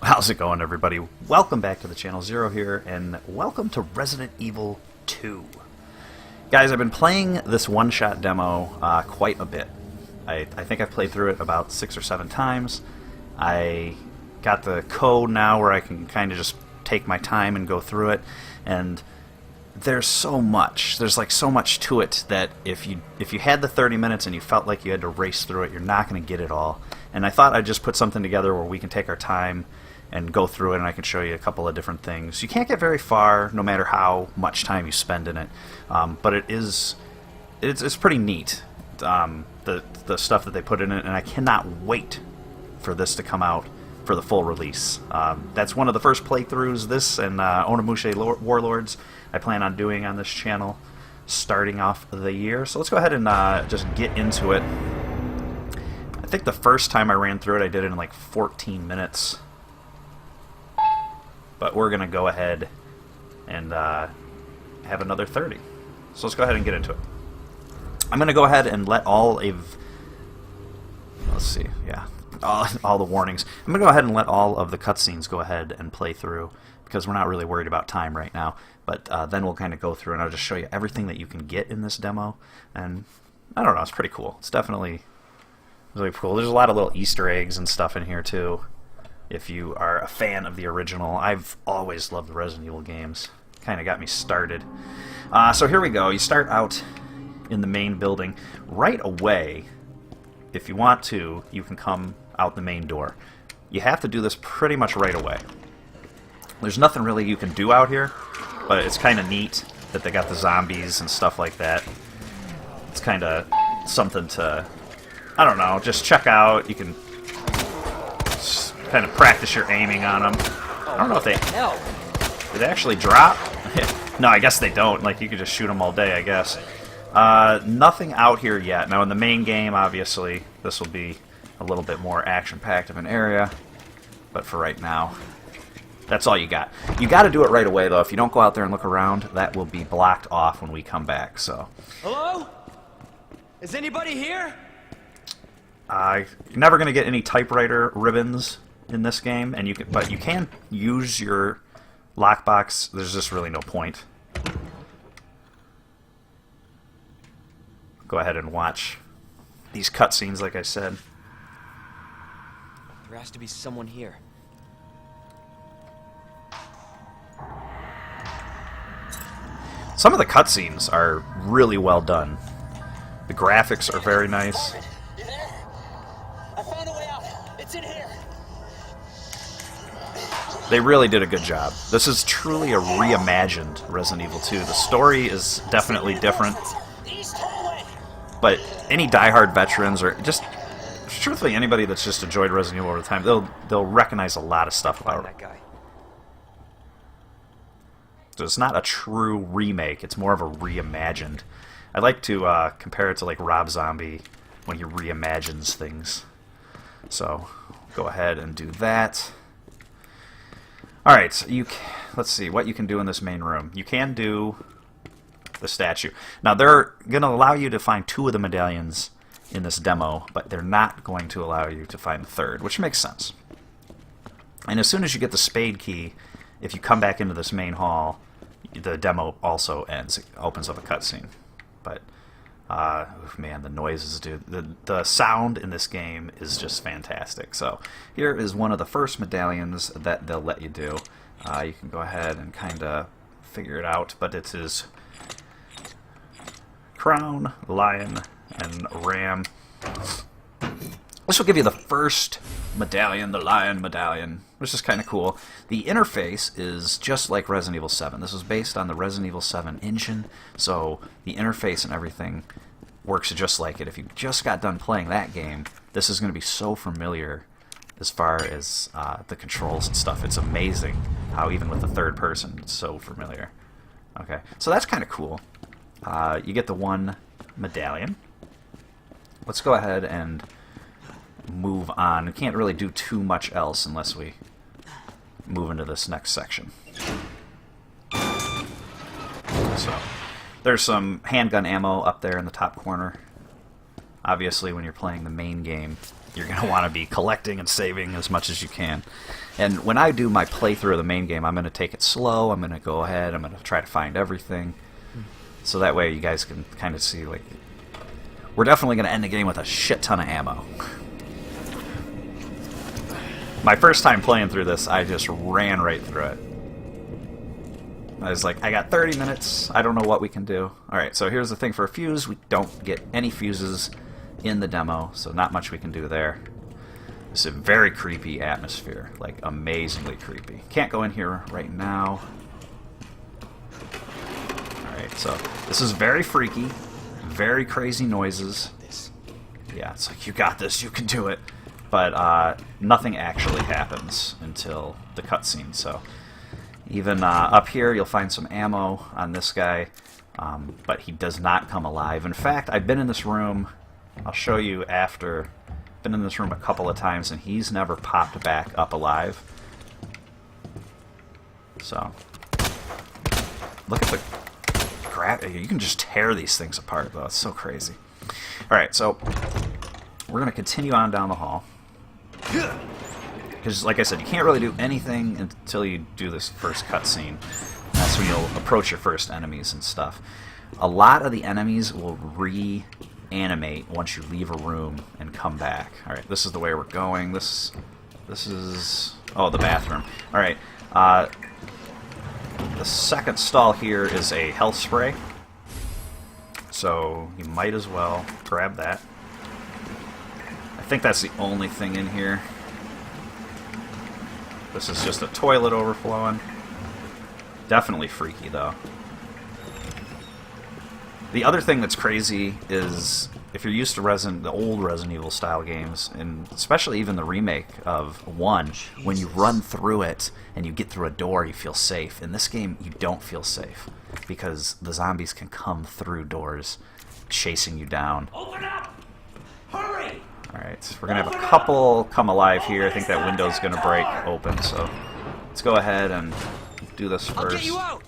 How's it going, everybody? Welcome back to the channel. Zero here, and welcome to Resident Evil 2. Guys, I've been playing this one-shot demo quite a bit. I think I've played through it about 6 or 7 times. I got the code now where I can kind of just take my time and go through it, and there's so much. There's like so much to it that if you had the 30 minutes and you felt like you had to race through it, you're not going to get it all. And I thought I'd just put something together where we can take our time and go through it, and I can show you a couple of different things. You can't get very far, no matter how much time you spend in it, but it's pretty neat, the stuff that they put in it, and I cannot wait for this to come out for the full release. That's one of the first playthroughs, this and Onimusha Warlords, I plan on doing on this channel starting off the year. So let's go ahead and just get into it. I think the first time I ran through it, I did it in like 14 minutes. But we're going to go ahead and have another 30. So let's go ahead and get into it. I'm going to go ahead and let all of... Let's see, yeah. All the warnings. I'm going to go ahead and let all of the cutscenes go ahead and play through, because we're not really worried about time right now. But then we'll kind of go through and I'll just show you everything that you can get in this demo. And I don't know, it's pretty cool. It's definitely really cool. There's a lot of little Easter eggs and stuff in here too. If you are a fan of the original, I've always loved the Resident Evil games. Kind of got me started. So here we go. You start out in the main building. Right away, if you want to, you can come out the main door. You have to do this pretty much right away. There's nothing really you can do out here, but it's kind of neat that they got the zombies and stuff like that. It's kind of something to, I don't know, just check out. You can kind of practice your aiming on them. I don't know if they... Do they actually drop? No, I guess they don't. Like, you could just shoot them all day, I guess. Nothing out here yet. Now, in the main game, obviously, this will be a little bit more action-packed of an area. But for right now, that's all you got. You got to do it right away, though. If you don't go out there and look around, that will be blocked off when we come back, so... Hello? Is anybody here? You're never going to get any typewriter ribbons in this game, and but you can use your lockbox. There's just really no point. Go ahead and watch these cutscenes, like I said. There has to be someone here. Some of the cutscenes are really well done. The graphics are very nice. You there? I found a way out. It's in here. They really did a good job. This is truly a reimagined Resident Evil 2. The story is definitely different, East hallway. but any diehard veterans, or just truthfully anybody that's just enjoyed Resident Evil over the time, they'll recognize a lot of stuff about Find it. that guy. So it's not a true remake, it's more of a reimagined. I like to compare it to like Rob Zombie when he reimagines things. So go ahead and do that. Alright, so let's see what you can do in this main room. You can do the statue. Now they're going to allow you to find 2 of the medallions in this demo, but they're not going to allow you to find the 3rd, which makes sense. And as soon as you get the spade key, if you come back into this main hall, the demo also ends. It opens up a cutscene. But, man, the noises, dude. The sound in this game is just fantastic. So, here is one of the first medallions that they'll let you do. You can go ahead and kind of figure it out, but it is crown, lion, and ram. This will give you the first medallion, the lion medallion, which is kind of cool. The interface is just like Resident Evil 7. This was based on the Resident Evil 7 engine, so the interface and everything works just like it. If you just got done playing that game, this is going to be so familiar as far as the controls and stuff. It's amazing how even with the third person, it's so familiar. Okay, so that's kind of cool. You get the one medallion. Let's go ahead and move on. We can't really do too much else unless we move into this next section. So there's some handgun ammo up there in the top corner. Obviously when you're playing the main game, you're going to want to be collecting and saving as much as you can. And when I do my playthrough of the main game, I'm going to take it slow. I'm going to go ahead. I'm going to try to find everything. So that way you guys can kind of see, like, we're definitely going to end the game with a shit ton of ammo. My first time playing through this, I just ran right through it. I was like, I got 30 minutes. I don't know what we can do. Alright, so here's the thing for a fuse. We don't get any fuses in the demo, so not much we can do there. It's a very creepy atmosphere, like amazingly creepy. Can't go in here right now. Alright, so this is very freaky, very crazy noises. Yeah, it's like, you got this, you can do it. But nothing actually happens until the cutscene, so even up here you'll find some ammo on this guy, but he does not come alive. In fact, I've been in this room, I'll show you after. Been in this room a couple of times and he's never popped back up alive. So look at the gravity. You can just tear these things apart though. It's so crazy. Alright, so we're going to continue on down the hall. Because like I said, you can't really do anything until you do this first cutscene. That's when you'll approach your first enemies and stuff. A lot of the enemies will reanimate once you leave a room and come back. Alright, this is the way we're going. This is... oh, the bathroom. Alright, the second stall here is a health spray. So you might as well grab that. I think that's the only thing in here. This is just a toilet overflowing. Definitely freaky, though. The other thing that's crazy is if you're used to the old Resident Evil style games, and especially even the remake of 1, when you run through it and you get through a door, you feel safe. In this game, you don't feel safe because the zombies can come through doors, chasing you down. Open up! Hurry! Alright, we're going to have a couple come alive here. I think that window's going to break open, so let's go ahead and do this first. I'll get you out.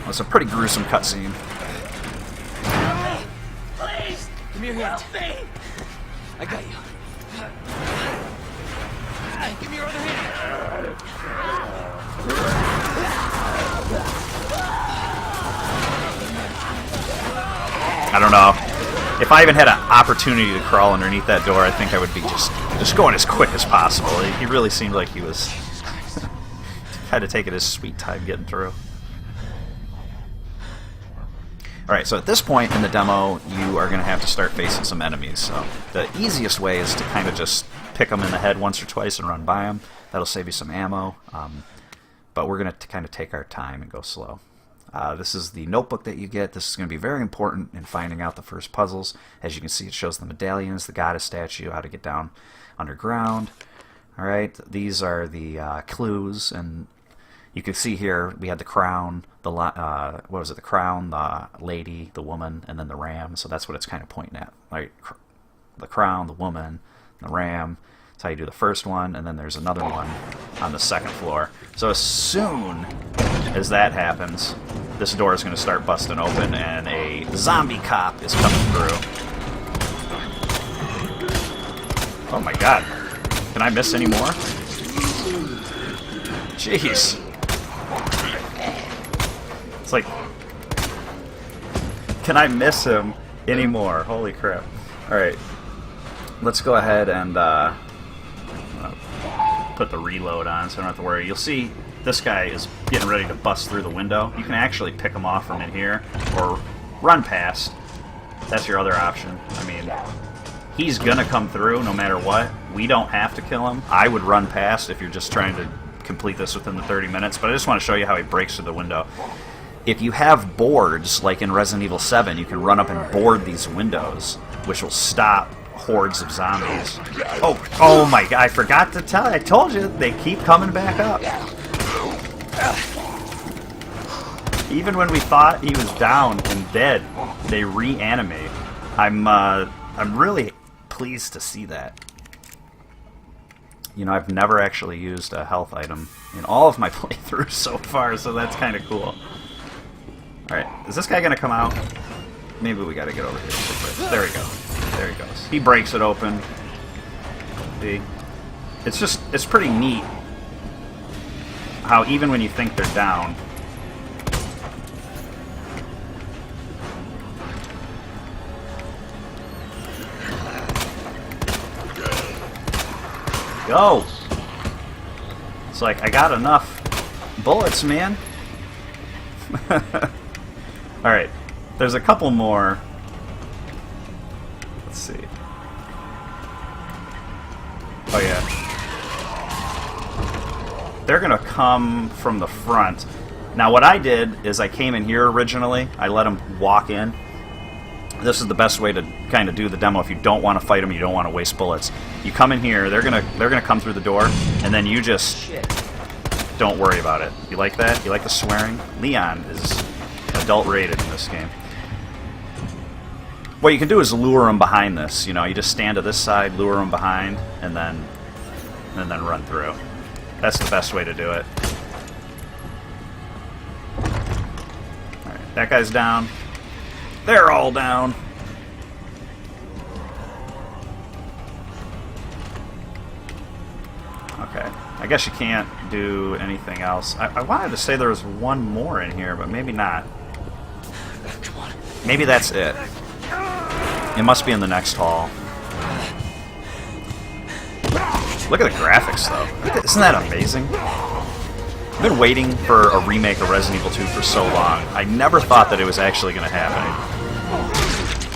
It's a pretty gruesome cutscene. Please! Give me your hand. Help me! I got you. Give me your other hand. I don't know. If I even had an opportunity to crawl underneath that door, I think I would be just going as quick as possible. He really seemed like he was kind of taking his sweet time getting through. Alright, so at this point in the demo, you are going to have to start facing some enemies. So the easiest way is to kind of just pick them in the head once or twice and run by them. That'll save you some ammo. But we're going to kind of take our time and go slow. This is the notebook that you get. This is going to be very important in finding out the first puzzles. As you can see, it shows the medallions, the goddess statue, how to get down underground. Alright, these are the clues, and you can see here we had the crown, the the crown, the lady, the woman, and then the ram. So that's what it's kind of pointing at. Right, the crown, the woman, the ram. That's how you do the first one, and then there's another one on the second floor. So as soon as that happens, this door is going to start busting open, and a zombie cop is coming through. Oh my god. Can I miss any more? Jeez. It's like, can I miss him anymore? Holy crap. Alright. Let's go ahead and put the reload on so I don't have to worry. You'll see this guy is getting ready to bust through the window. You can actually pick him off from in here or run past. That's your other option. I mean, he's gonna come through no matter what. We don't have to kill him. I would run past if you're just trying to complete this within the 30 minutes, but I just want to show you how he breaks through the window. If you have boards, like in Resident Evil 7, you can run up and board these windows, which will stop hordes of zombies. Oh my god, I forgot to tell you. I told you, they keep coming back up. Even when we thought he was down and dead, they reanimate. I'm really pleased to see that. You know, I've never actually used a health item in all of my playthroughs so far, so that's kind of cool. Alright, is this guy going to come out? Maybe we got to get over here. There we go. There he goes. He breaks it open. See? It's pretty neat how even when you think they're down, go! It's like, I got enough bullets, man. Alright, there's a couple more. Let's see. Oh yeah. They're gonna come from the front. Now what I did is I came in here originally. I let them walk in. This is the best way to kind of do the demo if you don't want to fight them, you don't want to waste bullets. You come in here, they're gonna come through the door, and then you just don't worry about it. You like that? You like the swearing? Leon is adult rated in this game. What you can do is lure them behind this. You know, you just stand to this side, lure them behind, and then run through. That's the best way to do it. Alright, that guy's down. They're all down. Okay. I guess you can't do anything else. I wanted to say there was one more in here, but maybe not. Come on. Maybe that's it. It must be in the next hall. Look at the graphics, though. Isn't that amazing? I've been waiting for a remake of Resident Evil 2 for so long. I never thought that it was actually going to happen.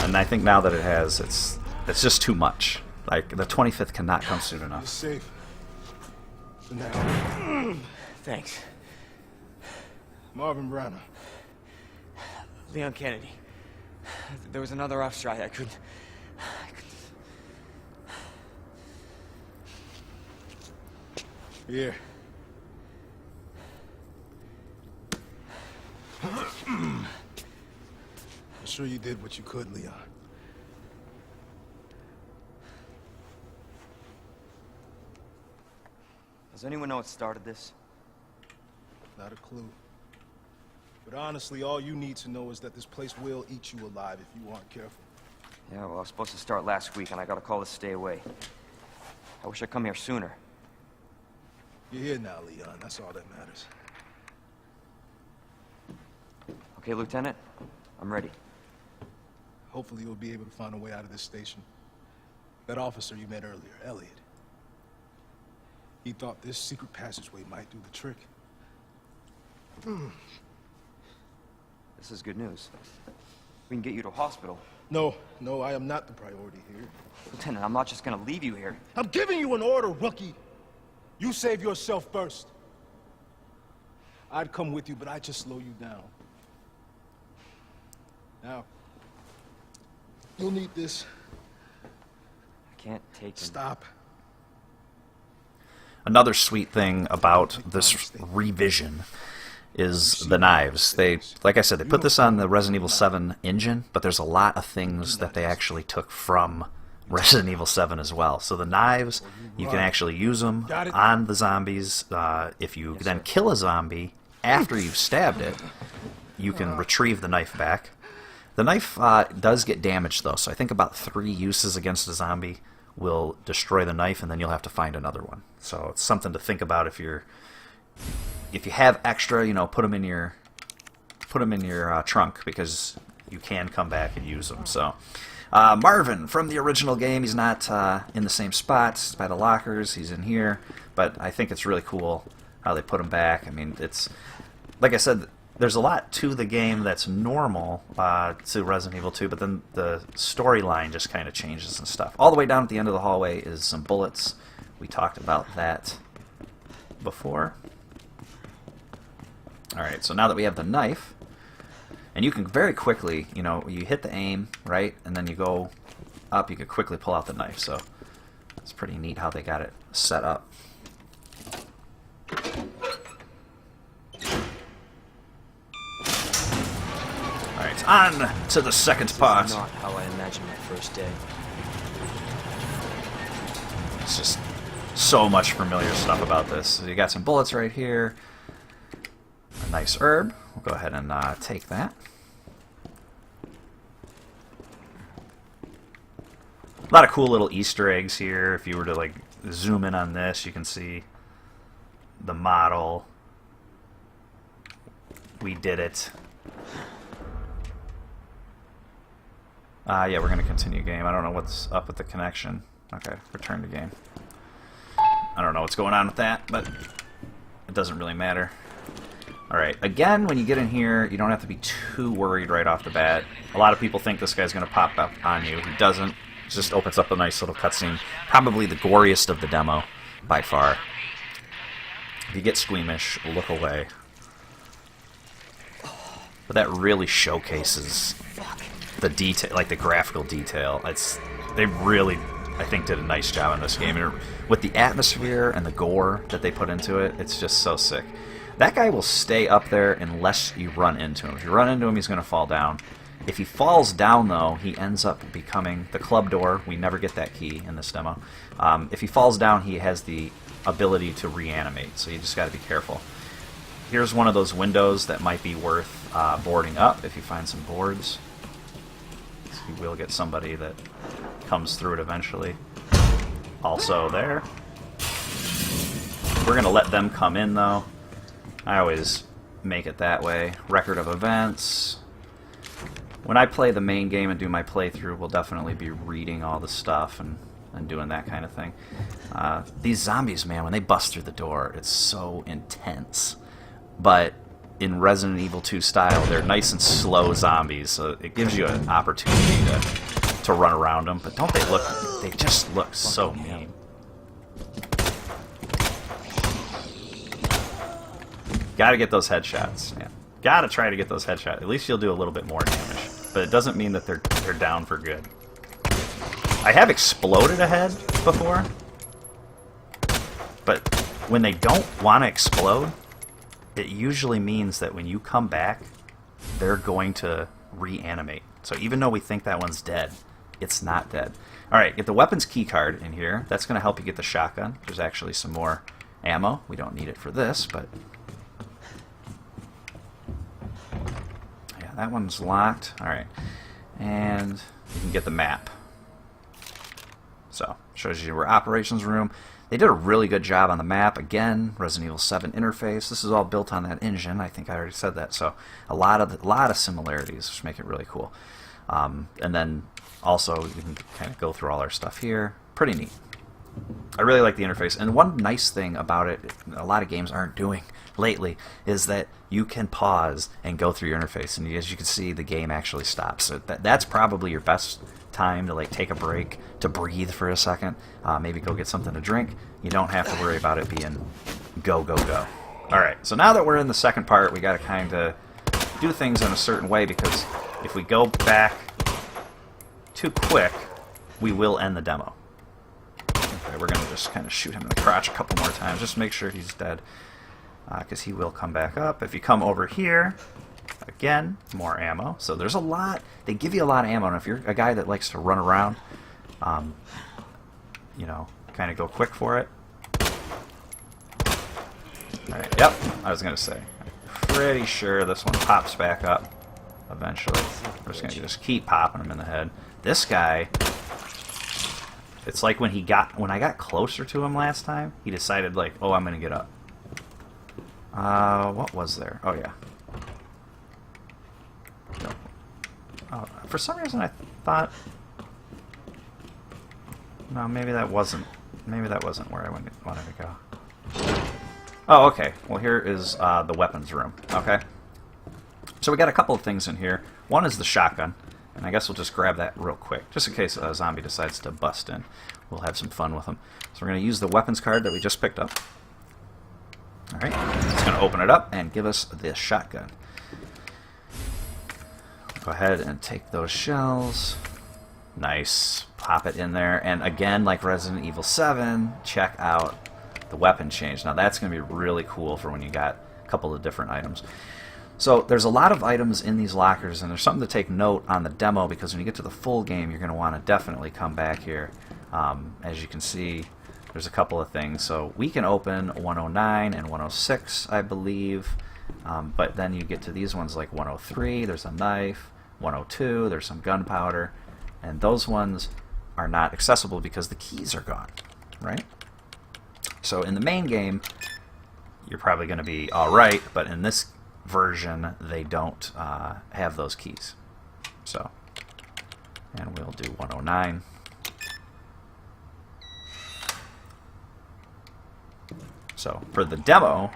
And I think now that it has, it's just too much. Like, the 25th cannot come soon enough. You're safe. For now. Thanks. Marvin Branner. Leon Kennedy. There was another off strike. I couldn't... Here. I'm sure you did what you could, Leon. Does anyone know what started this? Not a clue. But honestly, all you need to know is that this place will eat you alive if you aren't careful. Yeah, well, I was supposed to start last week, and I got a call to stay away. I wish I'd come here sooner. You're here now, Leon. That's all that matters. Okay, Lieutenant? I'm ready. Hopefully you'll be able to find a way out of this station. That officer you met earlier, Elliot. He thought this secret passageway might do the trick. This is good news. We can get you to a hospital. No, I am not the priority here. Lieutenant, I'm not just gonna leave you here. I'm giving you an order, rookie. You save yourself first. I'd come with you, but I'd just slow you down. Now, you'll need this. I can't take him. Stop. Another sweet thing about this revision is the knives. They, like I said, they put this on the Resident Evil 7 engine, but there's a lot of things that they actually took from Resident Evil 7 as well. So the knives, you can actually use them on the zombies. If you then kill a zombie after you've stabbed it, you can retrieve the knife back. The knife does get damaged, though, so I think about 3 uses against a zombie will destroy the knife, and then you'll have to find another one. So it's something to think about if you have extra, you know, put them in your trunk, because you can come back and use them. So Marvin from the original game, he's not in the same spots by the lockers. He's in here, but I think it's really cool how they put him back. I mean, it's like I said, there's a lot to the game that's normal to Resident Evil 2, but then the storyline just kind of changes and stuff. All the way down at the end of the hallway is some bullets. We talked about that before. Alright, so now that we have the knife, and you can very quickly, you know, you hit the aim, right, and then you go up, you can quickly pull out the knife, so it's pretty neat how they got it set up. Alright, on to the second part. This is not how I imagined my first day. It's just so much familiar stuff about this. So you got some bullets right here. A nice herb. We'll go ahead and take that. A lot of cool little Easter eggs here. If you were to like zoom in on this, you can see the model. We did it. Yeah, we're going to continue game. I don't know what's up with the connection. Okay, return to game. I don't know what's going on with that, but it doesn't really matter. Alright, again, when you get in here, you don't have to be too worried right off the bat. A lot of people think this guy's going to pop up on you. He doesn't. It just opens up a nice little cutscene. Probably the goriest of the demo, by far. If you get squeamish, look away. But that really showcases the detail, like the graphical detail. They really, I think, did a nice job in this game. And with the atmosphere and the gore that they put into it, it's just so sick. That guy will stay up there unless you run into him. If you run into him, he's going to fall down. If he falls down, though, he ends up becoming the club door. We never get that key in this demo. If he falls down, he has the ability to reanimate, so you just got to be careful. Here's one of those windows that might be worth boarding up if you find some boards. So you will get somebody that comes through it eventually. Also there. We're going to let them come in, though. I always make it that way. Record of events. When I play the main game and do my playthrough, we'll definitely be reading all the stuff and doing that kind of thing. These zombies, man, when they bust through the door, it's so intense. But in Resident Evil 2 style, they're nice and slow zombies, so it gives you an opportunity to run around them. But don't they look... They just look so mean. Gotta get those headshots, man. Gotta try to get those headshots. At least you'll do a little bit more damage. But it doesn't mean that they're down for good. I have exploded a head before. But when they don't want to explode, it usually means that when you come back, they're going to reanimate. So even though we think that one's dead, it's not dead. Alright, get the weapons keycard in here. That's going to help you get the shotgun. There's actually some more ammo. We don't need it for this, but... yeah, that one's locked. Alright. And you can get the map. So, shows you where operations room. They did a really good job on the map. Again, Resident Evil 7 interface. This is all built on that engine. I think I already said that. So a lot of similarities, which make it really cool. And then also you can kind of go through all our stuff here. Pretty neat. I really like the interface. And one nice thing about it, a lot of games aren't doing lately, is that you can pause and go through your interface. And as you can see, the game actually stops. So that's probably your best time to like take a break, to breathe for a second, maybe go get something to drink. You don't have to worry about it being go, go, go. Alright, so now that we're in the second part, we got to kind of do things in a certain way, because if we go back too quick, we will end the demo. Okay, we're going to just kind of shoot him in the crotch a couple more times, just to make sure he's dead, because he will come back up. If you come over here, again, more ammo. So there's a lot. They give you a lot of ammo. And if you're a guy that likes to run around, you know, kind of go quick for it. Alright, yep, I was going to say. I'm pretty sure this one pops back up eventually. We're just going to just keep popping him in the head. This guy, it's like when I got closer to him last time, he decided, like, oh, I'm going to get up. What was there? Oh, yeah. For some reason I thought... No, maybe that wasn't where I wanted to go. Oh, okay. Well, here is the weapons room. Okay. So we got a couple of things in here. One is the shotgun, and I guess we'll just grab that real quick, just in case a zombie decides to bust in. We'll have some fun with them. So we're going to use the weapons card that we just picked up. Alright, it's going to open it up and give us this shotgun. Go ahead and take those shells. Nice. Pop it in there. And again, like Resident Evil 7, check out the weapon change. Now that's going to be really cool for when you got a couple of different items. So there's a lot of items in these lockers, and there's something to take note on the demo, because when you get to the full game, you're going to want to definitely come back here. As you can see, there's a couple of things. So we can open 109 and 106, I believe. But then you get to these ones like 103, there's a knife, 102, there's some gunpowder, and those ones are not accessible because the keys are gone, right? So in the main game, you're probably going to be alright, but in this version, they don't have those keys. So, and we'll do 109. So for the demo,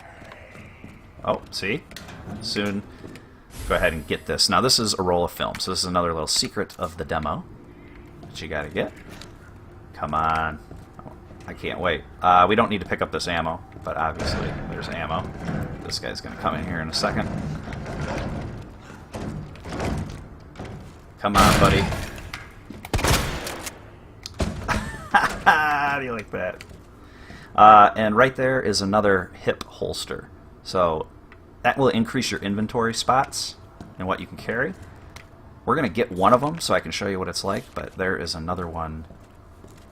oh, see? Soon, go ahead and get this. Now this is a roll of film, so this is another little secret of the demo that you gotta get. Come on. Oh, I can't wait. We don't need to pick up this ammo, but obviously there's ammo. This guy's gonna come in here in a second. Come on, buddy. How do you like that? And right there is another hip holster. So that will increase your inventory spots and what you can carry. We're going to get one of them so I can show you what it's like, but there is another one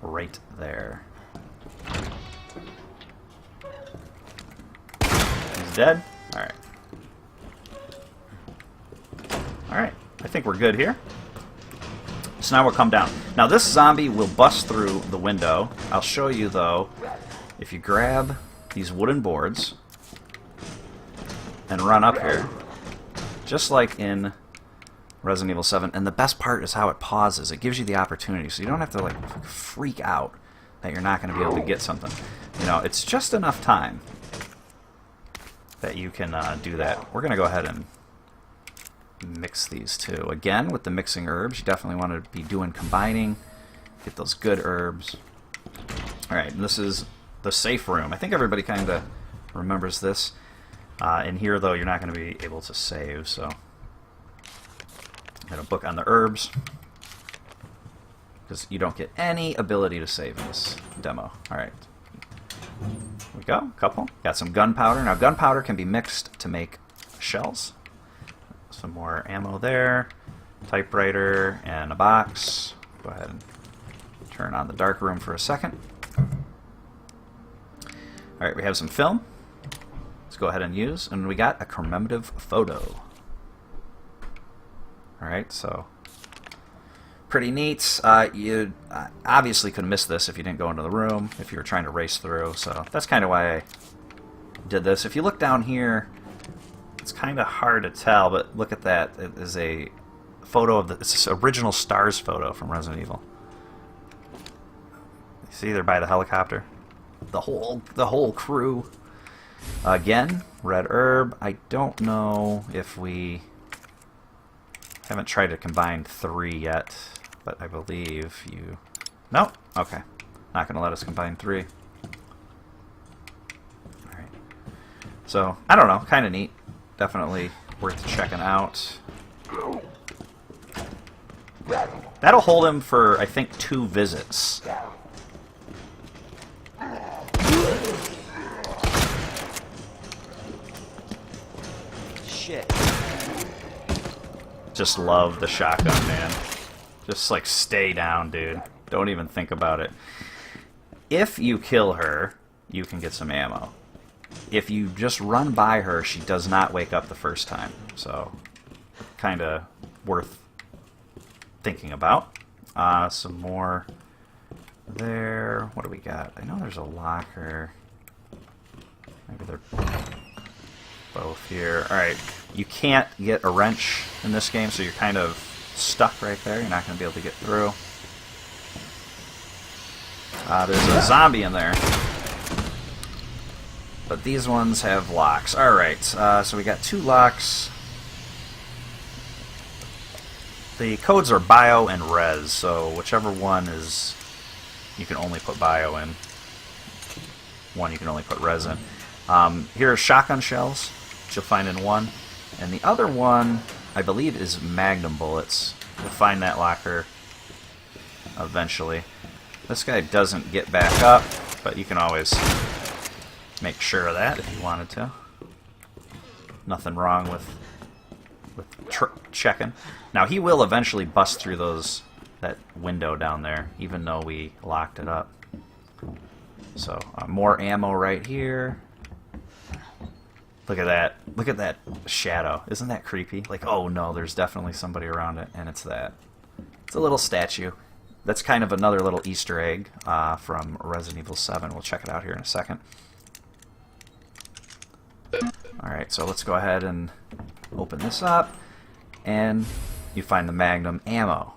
right there. He's dead? Alright. Alright, I think we're good here. So now we'll come down. Now this zombie will bust through the window. I'll show you though, if you grab these wooden boards and run up here, just like in Resident Evil 7, and the best part is how it pauses. It gives you the opportunity, so you don't have to like freak out that you're not going to be able to get something. You know, it's just enough time that you can do that. We're going to go ahead and mix these two. Again, with the mixing herbs, you definitely want to be doing combining. Get those good herbs. Alright, this is the safe room. I think everybody kind of remembers this. In here, though, you're not going to be able to save, so got a book on the herbs, because you don't get any ability to save in this demo. Alright. Here we go. Couple. Got some gunpowder. Now, gunpowder can be mixed to make shells. Some more ammo there. Typewriter and a box. Go ahead and turn on the dark room for a second. Alright, we have some film. Let's go ahead and use. And we got a commemorative photo. Alright, so pretty neat. You obviously could miss this if you didn't go into the room, if you were trying to race through, so that's kind of why I did this. If you look down here, it's kind of hard to tell, but look at that. It is a photo of it's this original STARS photo from Resident Evil. You see there by the helicopter? The whole crew. Again, red herb. I don't know if we haven't tried to combine 3 yet, but I believe you... No? Okay. Not going to let us combine 3. Alright. So, I don't know. Kind of neat. Definitely worth checking out. That'll hold him for, I think, 2 visits. Shit. Just love the shotgun, man. Just like stay down, dude. Don't even think about it. If you kill her, you can get some ammo. If you just run by her, she does not wake up the first time. So, kind of worth thinking about. Some more there. What do we got? I know there's a locker. Maybe they're both here. Alright, you can't get a wrench in this game, so you're kind of stuck right there. You're not going to be able to get through. There's a zombie in there. But these ones have locks. Alright, so we got 2 locks. The codes are bio and res, so whichever one is... you can only put bio in. One you can only put res in. Here are shotgun shells, which you'll find in one. And the other one, I believe, is magnum bullets. You'll find that locker eventually. This guy doesn't get back up, but you can always make sure of that if you wanted to. Nothing wrong with checking. Now, he will eventually bust through that window down there, even though we locked it up. So, more ammo right here. Look at that. Look at that shadow. Isn't that creepy? Like, oh no, there's definitely somebody around it, and it's that. It's a little statue. That's kind of another little Easter egg from Resident Evil 7. We'll check it out here in a second. Alright, so let's go ahead and open this up, and you find the Magnum ammo.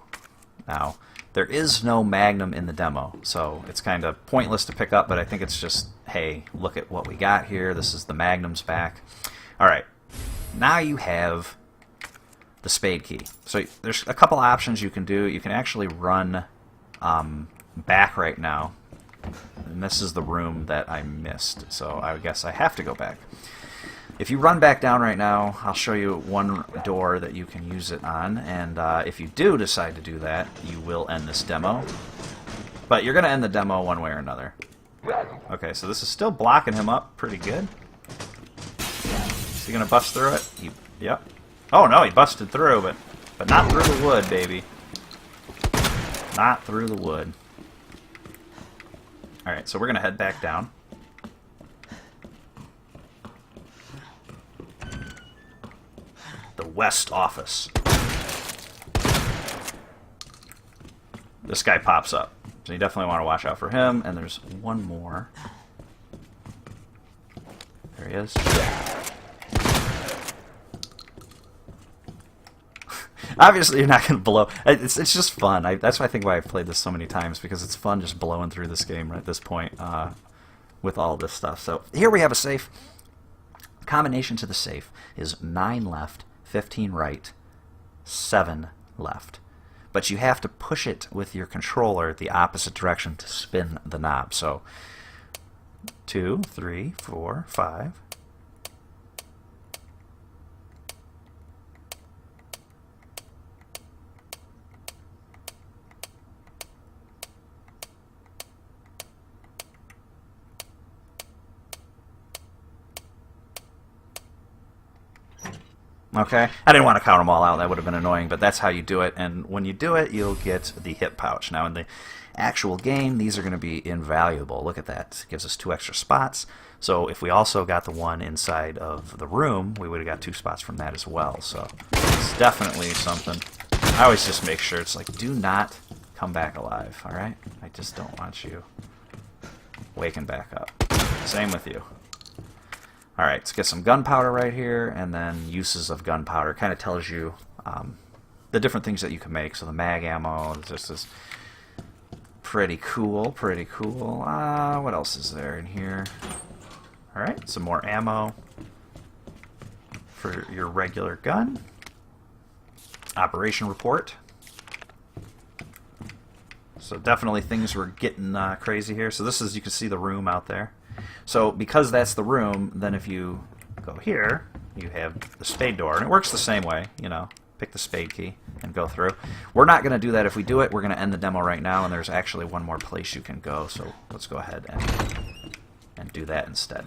Now, there is no Magnum in the demo, so it's kind of pointless to pick up, but I think it's just, hey, look at what we got here. This is the Magnum's back. Alright, now you have the spade key. So there's a couple options you can do. You can actually run back right now, and this is the room that I missed, so I guess I have to go back. If you run back down right now, I'll show you one door that you can use it on, and if you do decide to do that, you will end this demo. But you're going to end the demo one way or another. Okay, so this is still blocking him up pretty good. Is he going to bust through it? Yep. Oh no, he busted through, but not through the wood, baby. Not through the wood. Alright, so we're going to head back down. The West office. This guy pops up, so you definitely want to watch out for him. And there's one more. There he is. Obviously, you're not going to blow. It's just fun. That's why I think why I've played this so many times, because it's fun just blowing through this game at this point with all this stuff. So here we have a safe. Combination to the safe is 9 left, 15 right, 7 left. But you have to push it with your controller the opposite direction to spin the knob. So 2, 3, 4, 5. Okay, I didn't want to count them all out. That would have been annoying, but that's how you do it. And when you do it, you'll get the hit pouch. Now, in the actual game, these are going to be invaluable. Look at that. It gives us 2 extra spots. So if we also got the one inside of the room, we would have got 2 spots from that as well. So it's definitely something. I always just make sure it's like, do not come back alive, all right? I just don't want you waking back up. Same with you. Alright, let's get some gunpowder right here, and then uses of gunpowder. Kind of tells you the different things that you can make. So the mag ammo, this is pretty cool, pretty cool. What else is there in here? Alright, some more ammo for your regular gun. Operation report. So definitely things were getting crazy here. So this is, you can see the room out there. So because that's the room, then if you go here, you have the spade door. And it works the same way, you know. Pick the spade key and go through. We're not going to do that. If we do it, we're going to end the demo right now, and there's actually one more place you can go. So let's go ahead and do that instead.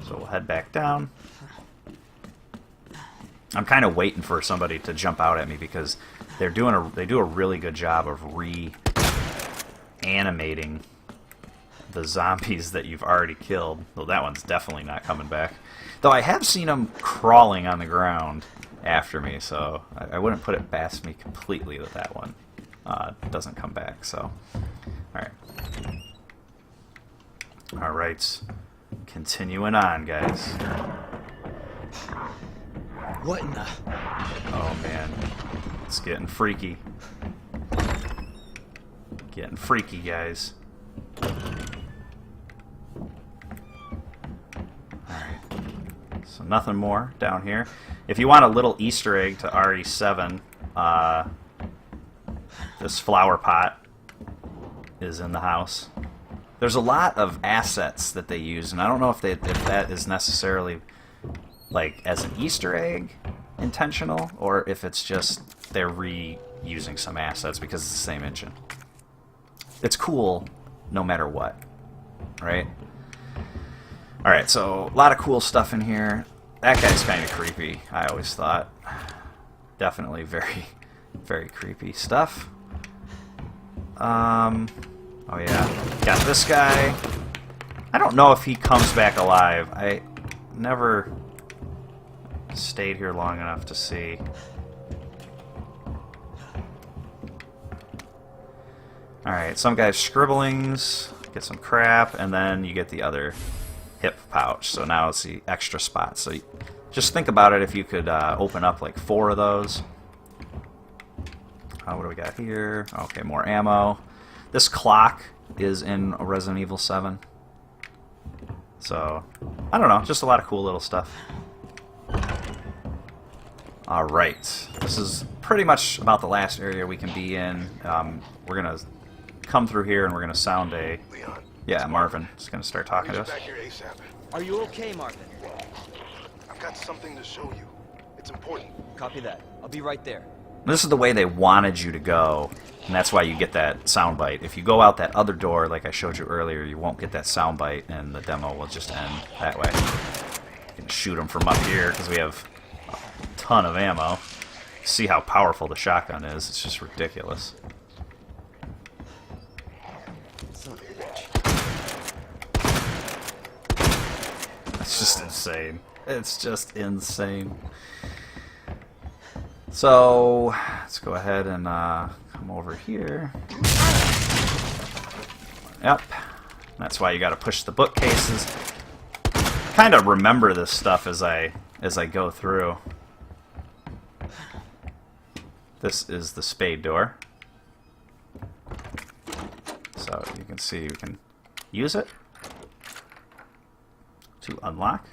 So we'll head back down. I'm kind of waiting for somebody to jump out at me because they do a really good job of reanimating the zombies that you've already killed. Well, that one's definitely not coming back. Though I have seen them crawling on the ground after me, so I wouldn't put it past me completely that that one doesn't come back. So, all right, continuing on, guys. What in the? Oh man, it's getting freaky. Getting freaky, guys. So nothing more down here. If you want a little Easter egg to RE7, this flower pot is in the house. There's a lot of assets that they use, and I don't know if that is necessarily like as an Easter egg intentional, or if it's just they're reusing some assets because it's the same engine. It's cool no matter what, right? Alright, so a lot of cool stuff in here. That guy's kind of creepy, I always thought. Definitely very, very creepy stuff. Oh yeah, got this guy. I don't know if he comes back alive. I never stayed here long enough to see. Alright, some guy's scribblings, get some crap, and then you get the other hip pouch. So now it's the extra spot. So just think about it if you could open up like 4 of those. What do we got here? Okay, more ammo. This clock is in Resident Evil 7. So, I don't know, just a lot of cool little stuff. Alright, this is pretty much about the last area we can be in. We're going to come through here and we're going to sound a... Leon. Yeah, Marvin is going to start talking to us. Back here ASAP. Are you okay, Marvin? I've got something to show you. It's important. Copy that. I'll be right there. This is the way they wanted you to go, and that's why you get that soundbite. If you go out that other door, like I showed you earlier, you won't get that soundbite, and the demo will just end that way. You can shoot them from up here, because we have a ton of ammo. See how powerful the shotgun is. It's just ridiculous. It's just insane. It's just insane. So, let's go ahead and come over here. Yep. That's why you gotta push the bookcases. Kind of remember this stuff as I go through. This is the spade door. So you can see we can use it to unlock.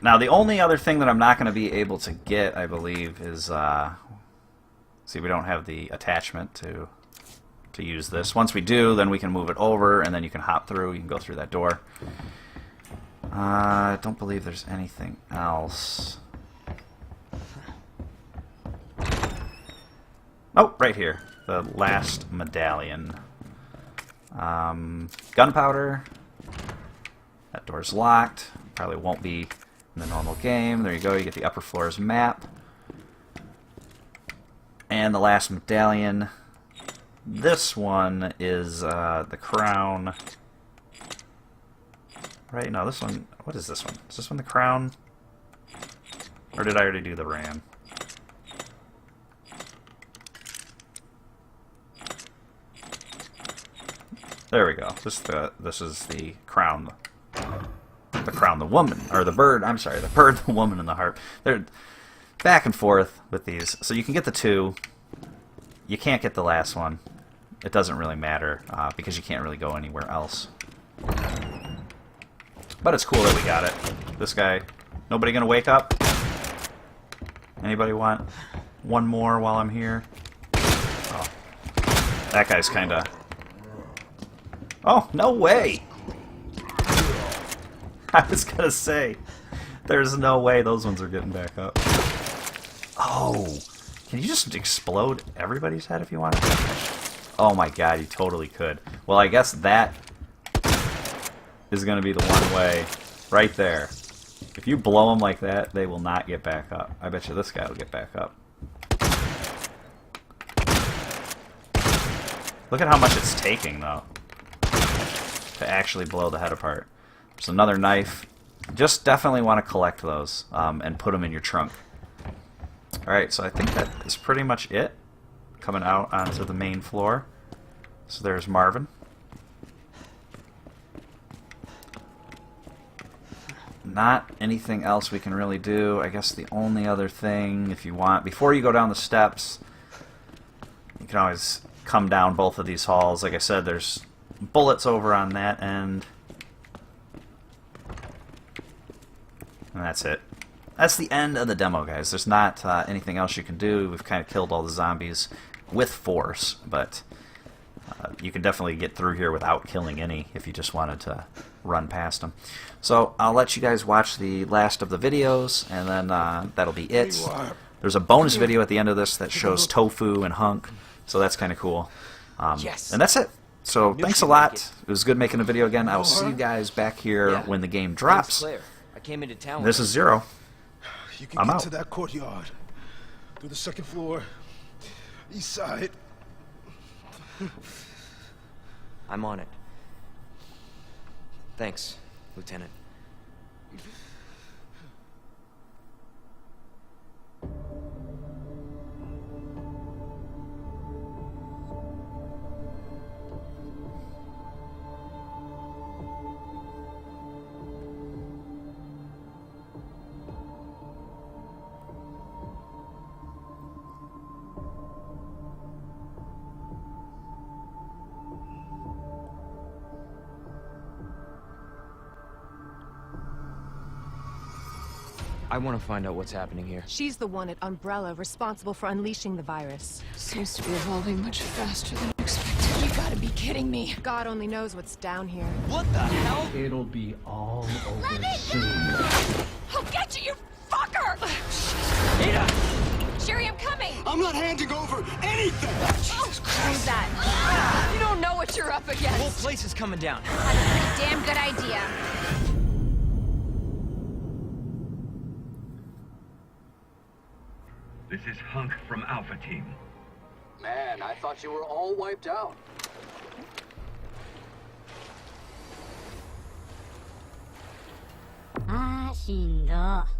Now, the only other thing that I'm not going to be able to get, I believe, is... see, we don't have the attachment to use this. Once we do, then we can move it over, and then you can hop through. You can go through that door. I don't believe there's anything else. Oh, right here. The last medallion. Gunpowder. That door's locked. Probably won't be in the normal game. There you go. You get the upper floor's map. And the last medallion. This one is the crown. Right? No, this one... What is this one? Is this one the crown? Or did I already do the ram? There we go. This is the crown. The crown, the woman, or the bird. I'm sorry, the bird, the woman, and the harp. They're back and forth with these. So you can get the 2. You can't get the last one. It doesn't really matter because you can't really go anywhere else. But it's cool that we got it. This guy. Nobody gonna wake up? Anybody want one more while I'm here? Oh. That guy's kinda... Oh, no way! I was gonna say, there's no way those ones are getting back up. Oh! Can you just explode everybody's head if you wanted to? Oh my god, you totally could. Well, I guess that is gonna be the one way right there. If you blow them like that, they will not get back up. I bet you this guy will get back up. Look at how much it's taking, though, to actually blow the head apart. There's another knife. Just definitely want to collect those and put them in your trunk. Alright, so I think that is pretty much it. Coming out onto the main floor. So there's Marvin. Not anything else we can really do. I guess the only other thing, if you want, before you go down the steps, you can always come down both of these halls. Like I said, there's bullets over on that end. And that's it. That's the end of the demo, guys. There's not anything else you can do. We've kind of killed all the zombies with force, but you can definitely get through here without killing any if you just wanted to run past them. So I'll let you guys watch the last of the videos, and then that'll be it. There's a bonus video at the end of this that shows Tofu and Hunk, so that's kind of cool. Yes. And that's it. So thanks a lot. It was good making a video again. I will see you guys back here when the game drops. Claire. I came into town. This is Zero. You can I'm get out. to that courtyard through the second floor, east side. I'm on it. Thanks, Lieutenant. I want to find out what's happening here. She's the one at Umbrella responsible for unleashing the virus. Seems to be evolving much faster than expected. You gotta be kidding me. God only knows what's down here. What the hell? It'll be all over soon. I'll get you, you fucker! Ada! Sherry, I'm coming! I'm not handing over anything! Jesus Christ! That? You don't know what you're up against. The whole place is coming down. That's a pretty damn good idea. This is Hunk from Alpha Team. Man, I thought you were all wiped out. Ah, しんど。